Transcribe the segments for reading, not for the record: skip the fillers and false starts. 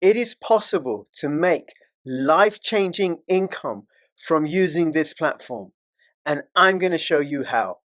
It is possible to make life-changing income from using this platform, and I'm going to show you how.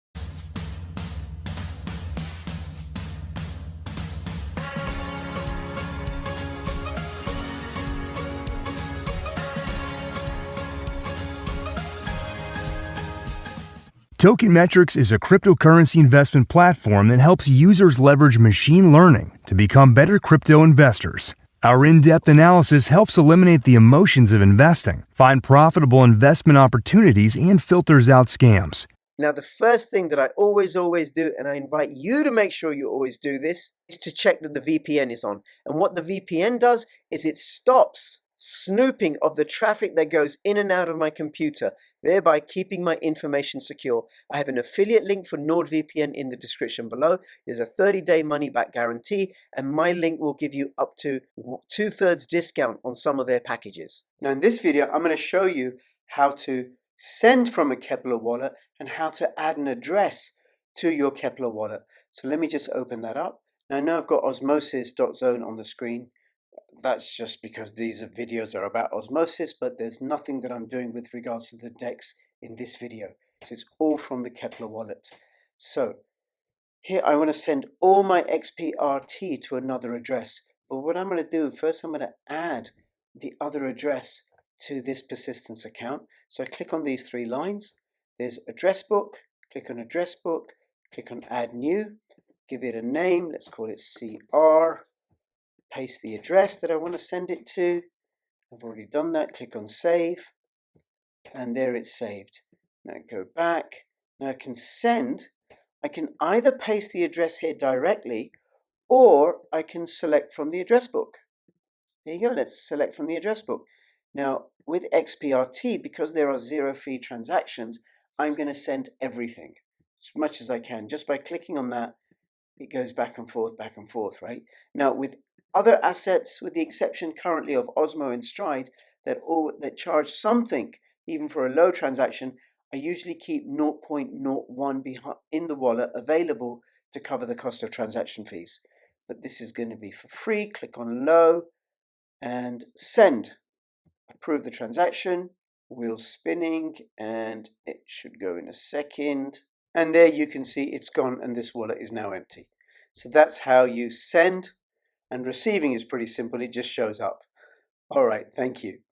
TOKENMETRICS is a cryptocurrency investment platform that helps users leverage machine learning to become better crypto investors. Our in-depth analysis helps eliminate the emotions of investing, find profitable investment opportunities, and filters out scams. Now, the first thing that I always do, and I invite you to make sure you always do this, is to check that the VPN is on. And what the VPN does is it stops snooping of the traffic that goes in and out of my computer, thereby keeping my information secure. I have an affiliate link for NordVPN in the description below. There's a 30-day money-back guarantee, and my link will give you up to 2/3 discount on some of their packages. Now, in this video, I'm going to show you how to send from a Keplr wallet and how to add an address to your Keplr wallet. So let me just open that up. Now, I know I've got osmosis.zone on the screen. That's just because these videos are about Osmosis, but there's nothing that I'm doing with regards to the DEX in this video. So it's all from the Keplr wallet. So here I want to send all my XPRT to another address. But what I'm going to do, first I'm going to add the other address to this persistence account. So I click on these three lines. There's address book, click on address book, click on add new, give it a name, let's call it CR. Paste the address that I want to send it to. I've already done that. Click on save, and there it's saved. Now go back. Now I can send. I can either paste the address here directly, or I can select from the address book. There you go. Let's select from the address book. Now with XPRT, because there are zero fee transactions, I'm going to send everything as much as I can. Just by clicking on that, it goes back and forth, right? Now with other assets, with the exception currently of Osmo and Stride, that charge something, even for a low transaction, I usually keep 0.01 in the wallet available to cover the cost of transaction fees. But this is going to be for free. Click on low and send. Approve the transaction. Wheel spinning, and it should go in a second. And there you can see it's gone, and this wallet is now empty. So that's how you send. And receiving is pretty simple, it just shows up. All right, thank you.